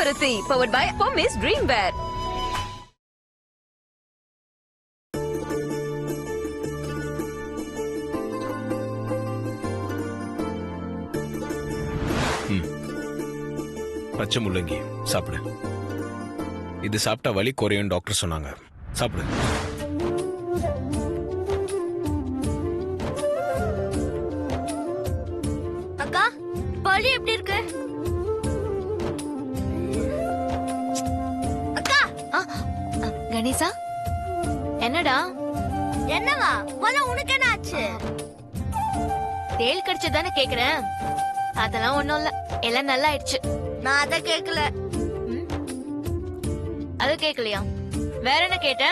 Maruti, powered by Miss Dreamwear. பச்சை முள்ளங்கி சாப்பிடு. இது சாப்பிட்டா வலி குறையும் டாக்டர் சொன்னாங்க. சாப்பிடு. அக்கா, வலி எப்படி இருக்கு? அக்கா, கணேசா, என்னடா? என்னவா? உனக்கு என்ன ஆச்சு? தேள் கடிச்சதானே கேக்குறேன். அதெல்லாம் ஒண்ணும் இல்ல, எல்லாம் நல்லா ஆயிடுச்சு. நான் அத கேக்கல. அது கேக்கலையா? வேற என்ன கேட்ட?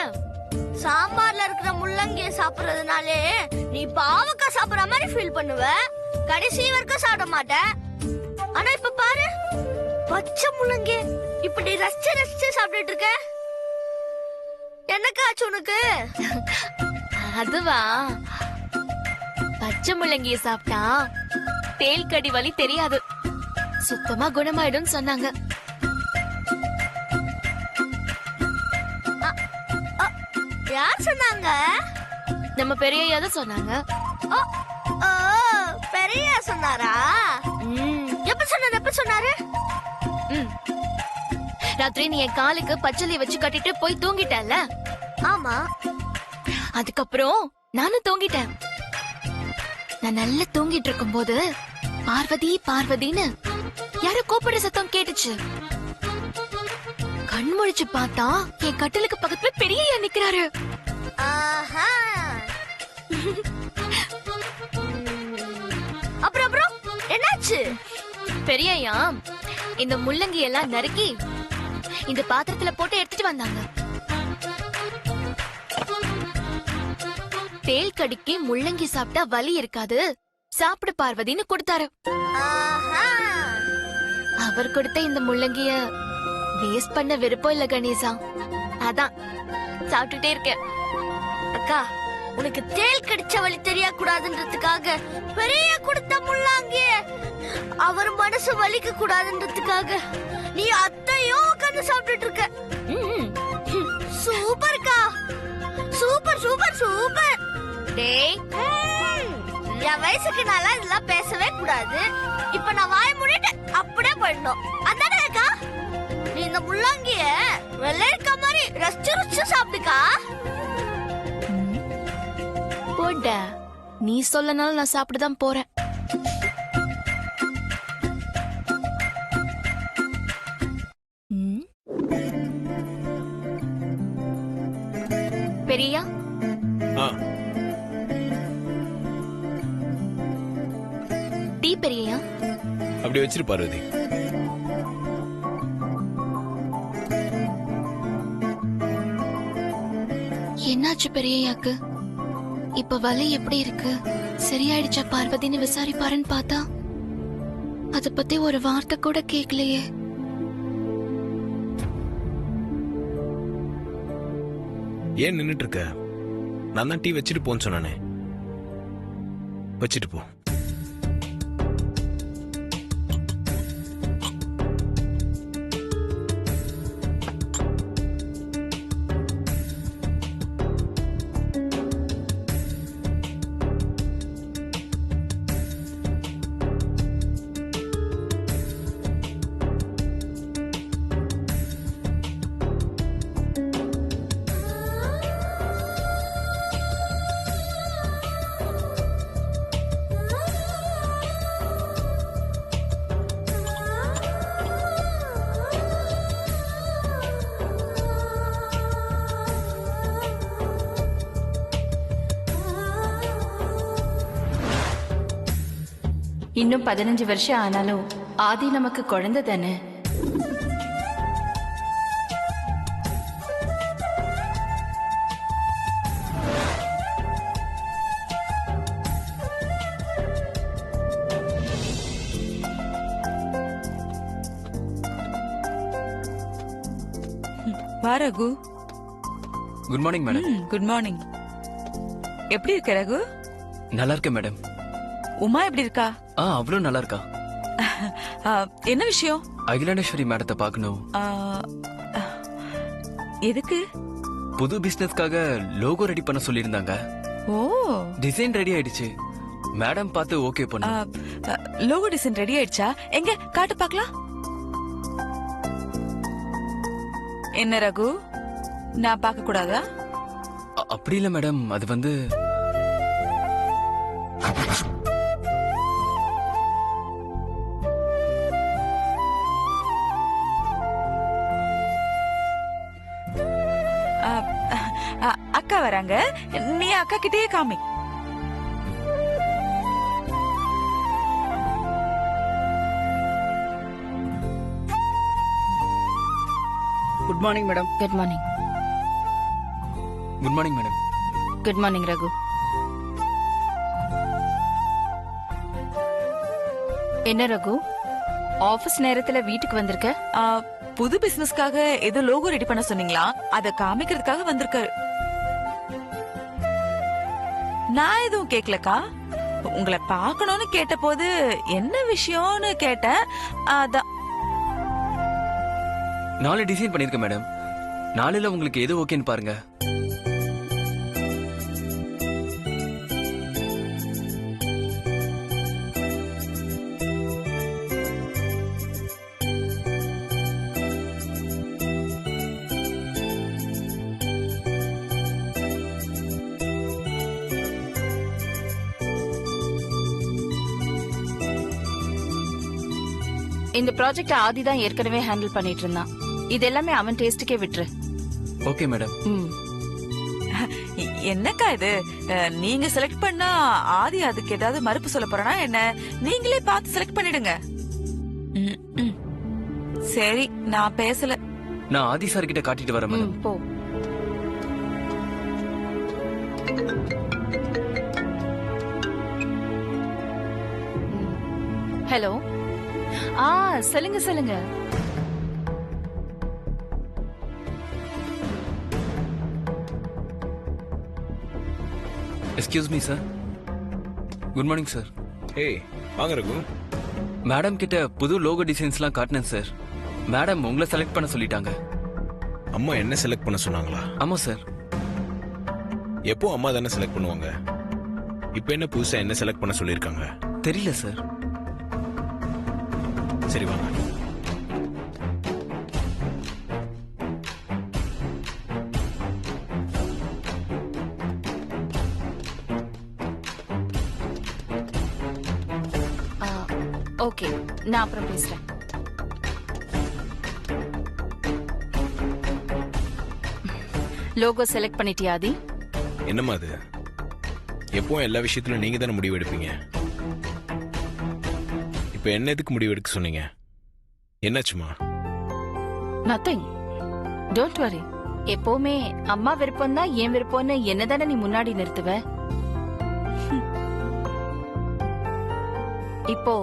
சாம்பார்ல இருக்கிற முள்ளங்கிய சாப்பிடுறதுனாலே நீ பாவக்காய் சாப்பிடுற மாதிரி ஃபீல் பண்ணுவ. கடைசி வரைக்கும் சாப்பிட மாட்ட. ஆனா இப்ப பாரு, பச்சை முள்ளங்கி இப்படி ரசிச்சு ரசிச்சு சாப்பிட்டுட்டு இருக்க. என்னக்கா ஆச்சு உனக்கு? அதுவா, பச்சை முள்ளங்கிய சாப்பிட்டா தேள் கடி வலி தெரியாது, சுத்தமா குணமாயிடும் சொன்னாங்க. யார் சொன்னாங்க? நம்ம பெரியய்யா தான் சொன்னாங்க. பெரிய சொன்னாரா? எப்ப சொன்னாரு? ராத்திரி நீ என் காலுக்கு பச்சளைய வச்சு கட்டிட்டு போய் தூங்கிட்டல. ஆமா. அதுக்கப்புறம் நானும் தூங்கிட்டேன். நான் நல்லா தூங்கிட்டு இருக்கும் போது பார்வதி பார்வதின்னு யாரோ கூப்பிடுற சத்தம் கேட்டுச்சு. கண் முழிச்சு பார்த்தா என் கட்டிலுக்கு பக்கத்துல பெரியய்யா நிக்கிறாரு. அப்புறம் என்னாச்சு? பெரியய்யா இந்த முள்ளங்கி எல்லாம் நறுக்கி இந்த பாத்திரத்துல போட்டு எடுத்துட்டு வந்தாங்க. தேள் கடிக்கு முள்ளங்கி சாப்பிட்டா வலி இருக்காது, சாப்பிடு பார்வதின்னு கொடுத்தாரு. அவர் கொடுத்த இந்த முள்ளங்கிய வேஸ்ட் பண்ண விருப்பம் இல்ல கணேசா, அதான் சாப்பிட்டுட்டே இருக்கேன். அக்கா, உனக்கு தேள் கடிச்ச வலி தெரிய கூடாதுன்றதுக்காக பெரிய கொடுத்த முள்ளங்கிய அவர் மனசு வலிக்க கூடாதுன்றதுக்காக நீ அத்தையும் உட்கார்ந்து சாப்பிட்டுட்டு இருக்க. சூப்பர்க்கா, சூப்பர் சூப்பர் சூப்பர். டேய், என் வயசுக்கு நாளா இதெல்லாம் பேசவே கூடாது. இப்ப நான் வாய மூடிட்டு அப்படியே போயிடணும். அதானே அக்கா? நீ இந்த முள்ளங்கிய வெள்ளரிக்கா மாதிரி ரசிச்சு ருச்சு சாப்பிடுக்கா. போட, நீ சொல்லனாலும் நான் சாப்பிட்டுதான் போறேன். பெரியா, டீ பெரியா? அப்படி வச்சிரு பார்வதி. என்னாச்சு பெரியய்யாக்கு? இப்ப வலி எப்படி இருக்கு? சரியாயிடுச்சா பார்வதின்னு விசாரிப்பாருன்னு பார்த்தா அத பத்தி ஒரு வார்த்தை கூட கேட்கலையே. ஏன் நின்னுட்டு இருக்க? நான் தான் டீ வச்சிட்டு போன்னு சொன்னானே. வச்சிட்டு போ. இன்னும் 15 வருஷம் ஆனாலும் ஆதி நமக்கு குழந்தை தானே. வா Raghu. Good morning madam. Good morning. எப்படி இருக்க ரகு? நல்லா இருக்கேன் மேடம். உமா எப்படி இருக்கா? அவளும் நல்லா இருக்கா. என்ன விஷயம்? அகிலாண்டேஸ்வரி மேடத்தை பார்க்கணும். ஆ, எதுக்கு? புது பிசினஸ்க்காக லோகோ ரெடி பண்ண சொல்லியிருந்தாங்க. ஓ, டிசைன் ரெடி ஆயிடுச்சு. மேடம் பார்த்து ஓகே பண்ணு. லோகோ டிசைன் ரெடி ஆயிடுச்சா? எங்க காட்டு பார்க்கலாம். என்ன ரகு, நான் பார்க்க கூடாதா? அப்படி இல்ல மேடம், அது வந்து அக்கா வராங்க, நீ அக்கா கிட்டயே காமி. Good morning madam. Good morning. Good morning madam. Good morning Raghu. என்ன ரகு, ஆபீஸ் நேரத்துல வீட்டுக்கு வந்திருக்க? ஆ, புது பிசினஸ்க்காக ஏதோ லோகோ ரெடி பண்ண சொன்னீங்களா, அத காமிக்கிறதுக்காக வந்திருக்காரு. நான் எதுவும் கேக்கலக்கா, உங்களை பார்க்கணும்னு கேட்ட போது என்ன விஷயம்னு கேட்டேன். அதான். நாளை டிசைன் பண்ணிருக்கேன் மேடம். நாளையில உங்களுக்கு எது ஓகேன்னு பாருங்க. இந்த ப்ராஜெக்ட் ஆதி தான் ஏற்கனவே ஹேண்டில் பண்ணிட்டு இருந்தான். இது எல்லாமே அவன் டேஸ்டுக்கே விட்டுரு. Okay madam. ம். என்னக்கா இது, நீங்க செலக்ட் பண்ணா ஆதி அதுக்கு ஏதாவது மறுப்பு சொல்ல போறனா என்ன? நீங்களே பார்த்து செலக்ட் பண்ணிடுங்க. ம், ம். சரி, நான் பேசல. நான் ஆதி சார் கிட்ட காட்டிட்டு வரேன் மேடம். ம், போ. ஹலோ. சொல்லுங்க சொல்லுங்க. Excuse me sir. Good morning sir. ஏய் வாங்க ரகு. மேடம் கிட்ட புது லோகோ டிசைன்ஸ்லாம் காட்டினேன் சார். மேடம் உங்களை செலக்ட் பண்ண சொல்லிட்டாங்க. அம்மா என்ன செலக்ட் பண்ண சொன்னாங்களா? ஆமா சார். எப்போ அம்மா தானே செலக்ட் பண்ணுவாங்க. இப்போ என்ன புதுசா என்ன செலக்ட் பண்ண சொல்லியிருக்காங்க? தெரியல சார். சரி வாங்க. ஓகே, நான் அப்புறம் பேசுறேன். லோகோ செலக்ட் பண்ணிட்டியா ஆதி? என்னம்மா அது? எப்போ எல்லா விஷயத்திலும் நீங்க தானே முடிவு எடுப்பீங்க. இப்போ என்ன எதுக்கு முடிவு எடுக்க சொன்னீங்க? என்னாச்சுமா? நத்திங். Don't worry. எப்பவுமே அம்மா விருப்பம் தான் என் விருப்பம்னு என்னதானே நீ முன்னாடி நிறுத்துவ. இப்போ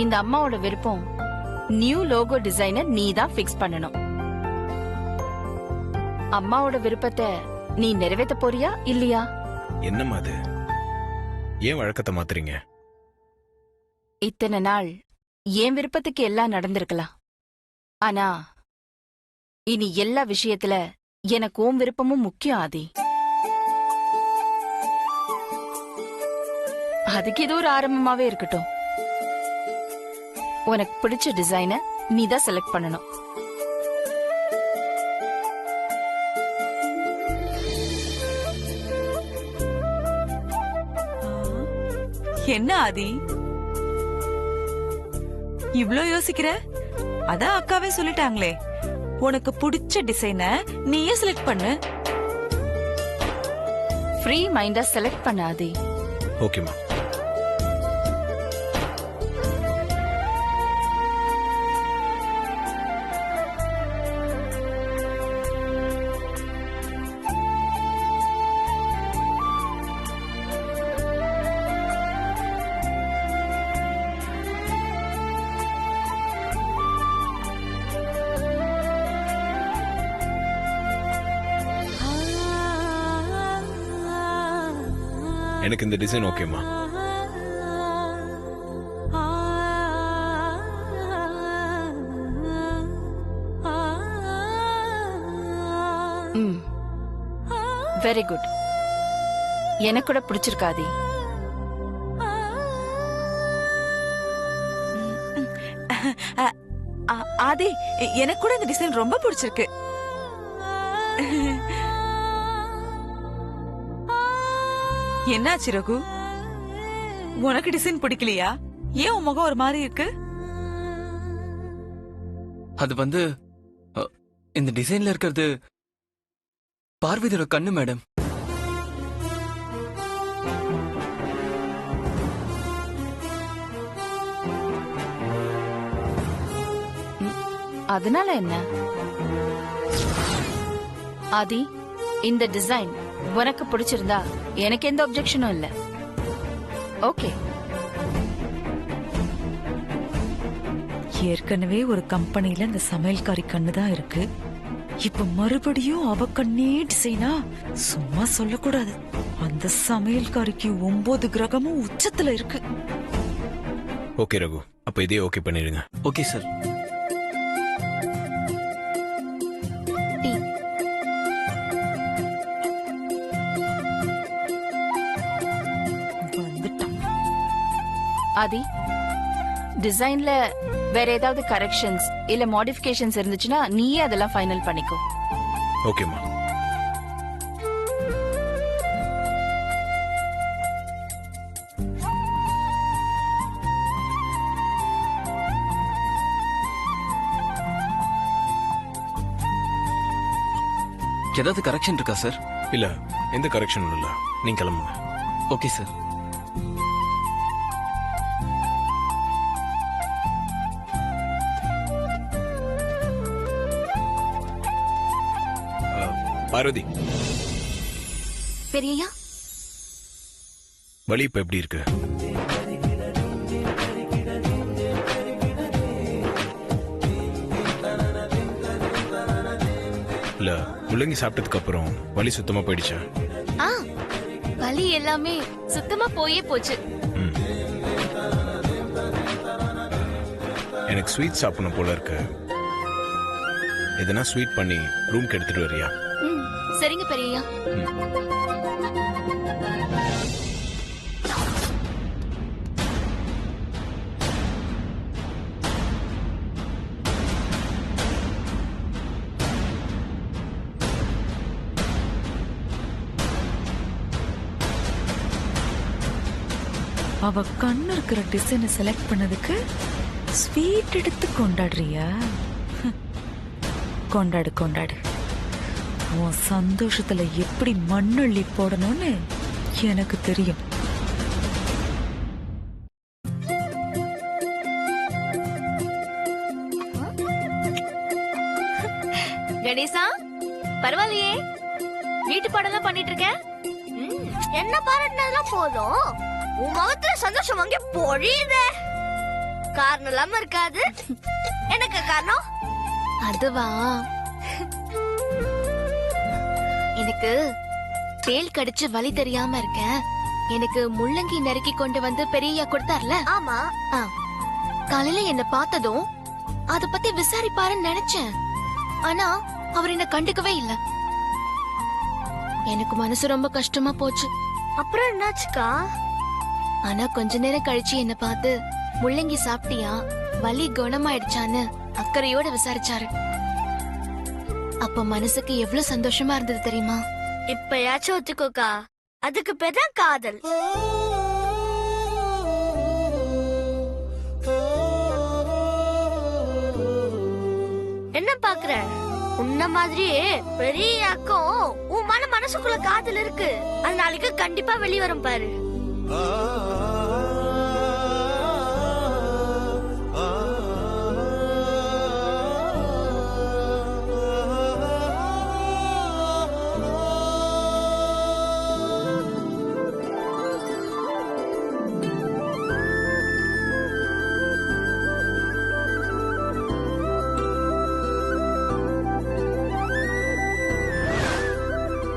இந்த அம்மாவோட விருப்பம் நியூ லோகோ டிசைனை நீ தான் ஃபிக்ஸ் பண்ணணும். அம்மாவோட விருப்பத்தை நீ நிறைவேற்ற போறியா இல்லையா? என்னம்மா அது? ஏன் வழக்கத்தை மாத்துறீங்க? இத்தனை நாள் என் விருப்பத்துக்கு எல்லாம் நடந்திருக்கலாம். ஆனா இனி எல்லா விஷயத்துல எனக்கு உன் விருப்பமும் முக்கியம் ஆதி. அதுக்கு இது ஒரு ஆரம்பமாவே இருக்கட்டும். உனக்கு பிடிச்ச டிசைனை நீ தான் செலக்ட் பண்ணணும். என்ன ஆதி இவ்ளோ யோசிக்கிற? அதான் அக்காவே சொல்லிட்டாங்களே, உனக்கு பிடிச்ச டிசைனை நீயே செலக்ட் பண்ணு. ஃப்ரீ மைண்டா செலக்ட் பண்ண ஆதி. ஓகேம்மா. எனக்கு இந்த டிசைன் ஓகேம்மா. ம் வெரி குட். எனக்கு கூட பிடிச்சிருக்காதி. ஆதி, எனக்கு கூட இந்த டிசைன் ரொம்ப பிடிச்சிருக்கு. என்னாச்சு ரகு, உனக்கு டிசைன் பிடிக்கலையா? ஏன் உன் முகம் ஒரு மாதிரி இருக்கு? அது வந்து இந்த டிசைன்ல இருக்கிறது பார்வதியோட கண்ணு மேடம். அதனால என்ன ஆதி, இந்த டிசைன் உனக்கு பிடிச்சிருந்தா எனக்கு எந்த அப்செக்ஷனும் இல்ல. ஓகே. ஏற்கனவே ஒரு கம்பெனில இந்த சமையல்காரி கண்ணு தான் இருக்கு. இப்ப மறுபடியும் அவ கண்ணே டிசைனா? சும்மா சொல்லக்கூடாது. அந்த சமையல்காரிக்கு 9 கிரகமும் உச்சத்துல இருக்கு. ஓகே ரகு, அப்ப இதே ஓகே பண்ணிடுங்க. Okay sir. வந்துட்டான். ஆதி, டிசைன்ல வேற ஏதாவது கரெக்ஷன்ஸ் இல்ல மாடிஃபிகேஷன்ஸ் இருந்துச்சுன்னா நீயே அதெல்லாம் ஃபைனல் பண்ணிக்கோ. ஓகேம்மா. ஏதாவது கரெக்ஷன் இருக்கா சார்? இல்ல, எந்த கரெக்ஷனும் இல்ல. நீங்க கிளம்புங்க. Okay sir. பார்வதி, பெரியய்யா, வலி இப்ப எப்படி இருக்கு? இல்ல, முள்ளங்கி சாப்பிட்டதுக்கு அப்புறம் வலி சுத்தமா போயிடுச்சா? வலி எல்லாமே சுத்தமா போயே போச்சு. ம். எனக்கு ஸ்வீட் சாப்பிடணும் போல இருக்கு. எதனா ஸ்வீட் பண்ணி ரூம்க்கு எடுத்துட்டு வரியா? சரிங்க பெரியய்யா. அவ கண்ணு இருக்கிற டிசைனை செலக்ட் பண்ணதுக்கு ஸ்வீட் எடுத்து கொண்டாடுறியா? கொண்டாடு கொண்டாடு. உன் சந்தோஷத்துல எப்படி மண்ணள்ளி போடணும்னு எனக்கு தெரியும். கணேசா, பரவாயில்லையே, வீட்டு பாடலாம் பண்ணிட்டு இருக்க. என்ன பாராட்டினதெல்லாம் போதும், உன் முகத்துல சந்தோஷம் வாங்கி பொழியுதே. காரணம் இல்லாம இருக்காது. எனக்கு காரணம் அதுவா, எனக்கு தேள் கடிச்சு வலி தெரியாம இருக்கேன். எனக்கு முள்ளங்கி நறுக்கி கொண்டு வந்து பெரியய்யா கொடுத்தார்ல. ஆமா. காலையில என்ன பார்த்ததும் அத பத்தி விசாரிப்பாருன்னு நினைச்சேன். ஆனா அவர் என்ன கண்டுக்கவே இல்ல. எனக்கு மனசு ரொம்ப கஷ்டமா போச்சு. அப்புறம் என்னாச்சுக்கா? ஆனா கொஞ்ச நேரம் கழிச்சு என்ன பார்த்து முள்ளங்கி சாப்பிட்டியா, வலி குணமாயிடுச்சான்னு அக்கறையோட விசாரிச்சாரு. அப்ப மனசுக்கு எவ்வளவு சந்தோஷமா இருந்தது தெரியுமா? இப்பயாச்சும் ஒத்துக்கோக்கா, அதுக்கு பேர் தான் காதல். என்ன பாக்குற? உன்ன மாதிரியே பெரியாக்கும் உன் மனசுக்குள்ள காதல் இருக்கு. அது நாளைக்கு கண்டிப்பா வெளிய வரும் பாரு.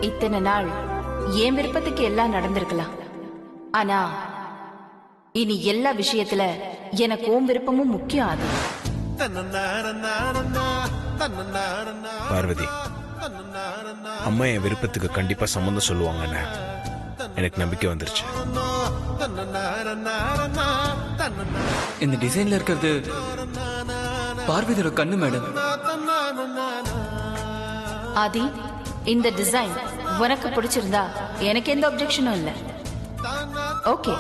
இத்தனை நாள் என் விருப்பத்துக்கு எல்லாம் நடந்திருக்கலாம். ஆனா இனி எல்லா விஷயத்துல எனக்கு உன் விருப்பமும் முக்கியம். அது பார்வதி, அம்மா என் விருப்பத்துக்கு கண்டிப்பா சம்மந்தம் சொல்லுவாங்கன்னு எனக்கு நம்பிக்கை வந்துருச்சு. இந்த டிசைன்ல இருக்கிறது பார்வதியோட கண்ணு மேடம். ஆதி, இந்த டிசைன் உனக்கு பிடிச்சிருந்தா எனக்கு எந்த அப்ஜெக்ஷனும் இல்லை. ஓகே.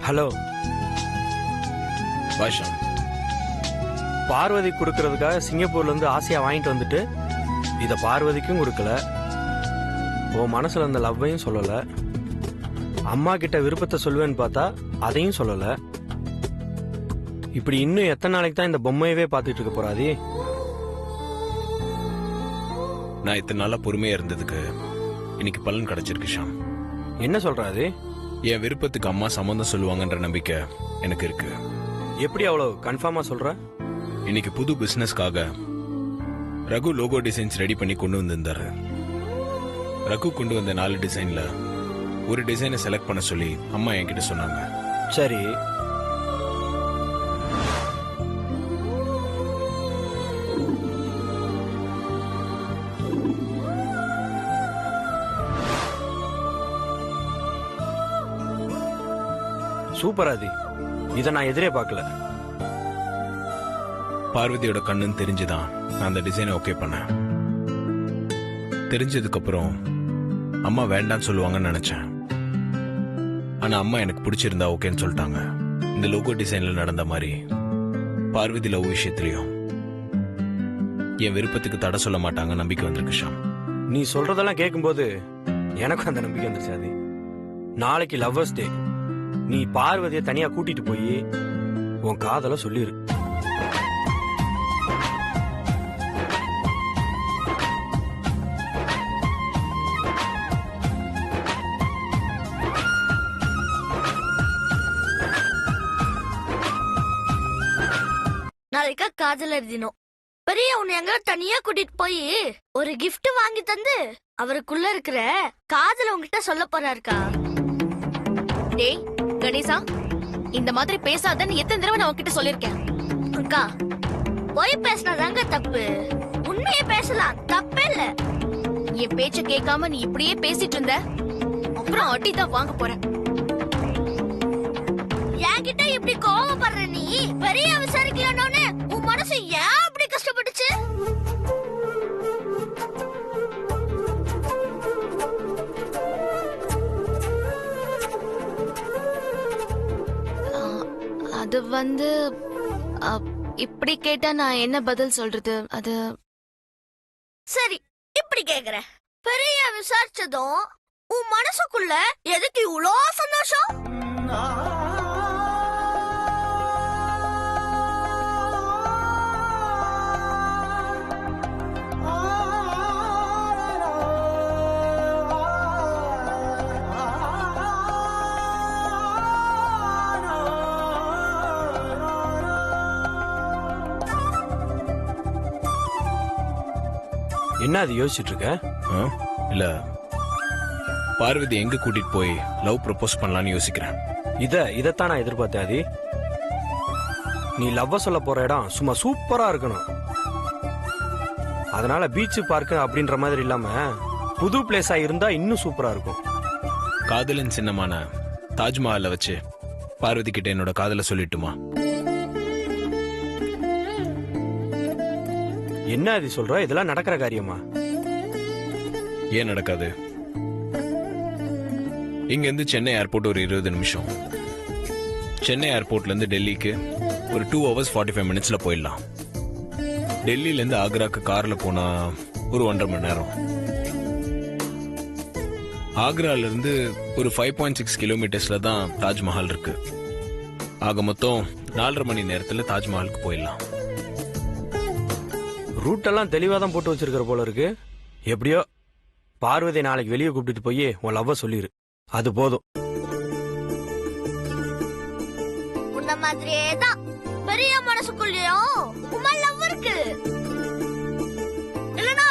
ஹலோ பாஷா, பார்வதி கொடுக்கறதுக்காக சிங்கப்பூர்ல இருந்து ஆசையா வாங்கிட்டு வந்துட்டு இத பார்வதிக்கும் கொடுக்கல, உன் மனசுல அந்த லவ்வையும் சொல்லல, அம்மா கிட்ட விருப்பத்தை சொல்லுவேன்னு பார்த்தா அதையும் சொல்லல. இப்படி இன்னும் எத்தனை நாளைக்கு தான் இந்த பொம்மையவே பார்த்துட்டு இருக்க போறாதி? நான் இத்தனை நாளா பொறுமையா இருந்ததுக்கு இன்னைக்கு பலன் கிடைச்சிருக்கு ஷாம். என்ன சொல்றாது? என் விருப்பத்துக்கு அம்மா சம்மந்தம் சொல்லுவாங்கன்ற நம்பிக்கை எனக்கு இருக்கு. எப்படி அவ்வளவு கன்ஃபார்மா சொல்ற? இன்னைக்கு புது பிசினஸ்க்காக ரகு லோகோ டிசைன்ஸ் ரெடி பண்ணி கொண்டு வந்திருந்தாரு. ரகு கொண்டு வந்த 4 டிசைன்ல ஒரு டிசைனை செலக்ட் பண்ண சொல்லி அம்மா என்கிட்ட சொன்னாங்க. சரி, சூப்பர் ஆதி, இத நான் எதிரே பார்க்கல. பார்வதியோட கண்ணுன்னு தெரிஞ்சுதான் நான் அந்த டிசைனை ஓகே பண்ணேன். தெரிஞ்சதுக்கு அப்புறம் அம்மா வேண்டான்னு சொல்லுவாங்கன்னு நினைச்சேன். ஆனா அம்மா எனக்கு பிடிச்சிருந்தா ஓகேன்னு சொல்லிட்டாங்க. இந்த லோகோ டிசைன்ல நடந்த மாதிரி பார்வதி லவ் விஷயத்திலையும் என் விருப்பத்துக்கு தடை சொல்ல மாட்டாங்க நம்பிக்கை வந்திருக்கு ஷாம். நீ சொல்றதெல்லாம் கேட்கும்போது எனக்கும் அந்த நம்பிக்கை வந்துருச்சு ஆதி. நாளைக்கு லவ்வர்ஸ் டே, நீ பார்வதியை தனியா கூட்டிட்டு போய் உன் காதல சொல்லிரு. நாளைக்கா காதலர் தினம். பெரிய உன்னை எங்க தனியா கூட்டிட்டு போய் ஒரு gift வாங்கி தந்து அவருக்குள்ள இருக்கிற காதல உங்ககிட்ட சொல்ல போறாருக்கா. டேய் கணேசா, இந்த மாதிரி பேசாதன்னு எத்தனை தடவை நான் உன்கிட்ட சொல்லிருக்கேன். அக்கா, போய் பேசினதாங்க தப்பு, உண்மையை பேசலாம், தப்பே இல்ல. என் பேச்ச கேட்காம நீ இப்படியே பேசிட்டு இருந்த, அப்புறம் அடி தான் வாங்க போறேன். என்கிட்ட இப்படி கோவப்படுற நீ பெரிய விசாரிக்கலன்னு உன் மனசு ஏன் அப்படி கஷ்டப்பட்டுச்சு? அது வந்து இப்படி கேட்டா நான் என்ன பதில் சொல்றது? அது சரி, இப்படி கேக்குறேன். பெரிய விசாரிச்சதும் உன் மனசுக்குள்ள எதுக்கு இவ்வளோ சந்தோஷம்? என்ன அது யோசிச்சுட்டு இருக்க? இல்ல, பார்வதி எங்க கூட்டிட்டு போய் லவ் ப்ரப்போஸ் பண்ணலாம்னு யோசிக்கிறேன். இதத்தான் நான் எதிர்பார்த்தேன் ஆதி. நீ லவ்வ சொல்ல போற இடம் சும்மா சூப்பரா இருக்கணும். அதனால பீச் பார்க் அப்படின்ற மாதிரி இல்லாம புது பிளேஸா இருந்தா இன்னும் சூப்பரா இருக்கும். காதலின் சின்னமான தாஜ்மஹாலை வச்சு பார்வதி கிட்ட என்னோட காதலை சொல்லிட்டுமா? என்ன அது சொல்ற? இதெல்லாம் நடக்கிற காரியமா? ஏன் நடக்காது? இங்க இருந்து சென்னை ஏர்போர்ட் ஒரு 20 நிமிஷம். சென்னை ஏர்போர்ட்ல இருந்து டெல்லிக்கு ஒரு 2 hours 45 minutesல போயிடலாம். டெல்லியில இருந்து ஆக்ராக்கு கார்ல போனா ஒரு 1.5 மணி நேரம். ஆக்ரால இருந்து ஒரு 5.6 கிலோமீட்டர்ஸ்ல தான் தாஜ்மஹால் இருக்கு. ஆக மொத்தம் 4.5 மணி நேரத்துல தாஜ்மஹாலுக்கு போயிடலாம். ரூட் எல்லாம் தெளிவா தான் போட்டு வச்சிருக்கிற போல இருக்கு. எப்படியோ பார்வதி நாளைக்கு வெளியே கூப்பிட்டு போய் உன் லவ்வ சொல்லிரு, அது போதும். உன்ன மாதிரியே தான் பெரிய மனசுக்குள்ளேயும் உமா லவ் இருக்கு. இல்லனா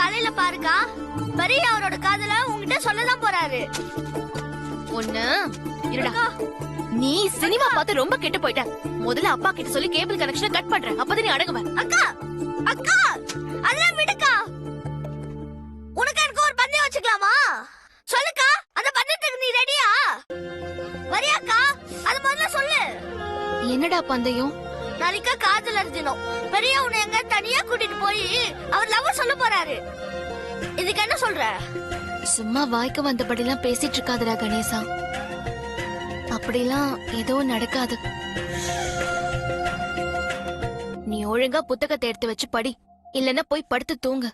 தலையில பாருக்கா, பெரிய அவரோட காதல உங்ககிட்ட சொல்லதான் போறாரு. ஒண்ணு இருடா, நீ சினிமா பார்த்து ரொம்ப கெட்டு போயிட்ட. முதல்ல அப்பா கிட்ட சொல்லி கேபிள் கனெக்ஷன் கட் பண்றேன், அப்பதான் நீ அடங்குவ. அக்கா அக்கா அதெல்லாம் விடுக்கா. உனக்கு எனக்கு ஒரு பந்தயம் வச்சுக்கலாமா? சொல்லுக்கா, அந்த பந்தயத்துக்கு நீ ரெடியா? வரியாக்கா? அது முதல்ல சொல்லு. என்னடா பந்தயம்? நாளைக்கு காதலர் தினம். பெரிய உன்னை எங்க தனியா கூட்டிட்டு போய் அவர் லவ் சொல்ல போறாரு. இதுக்கு என்ன சொல்ற? சும்மா வாய்க்கு வந்தபடிலாம் பேசிட்டு இருக்காதடா கணேசா. அப்படிலாம் எதுவும் நடக்காது. நீ ஒழுங்கா புத்தகத்தை எடுத்து வச்சு படி, இல்லன்னா போய் படுத்து தூங்கு.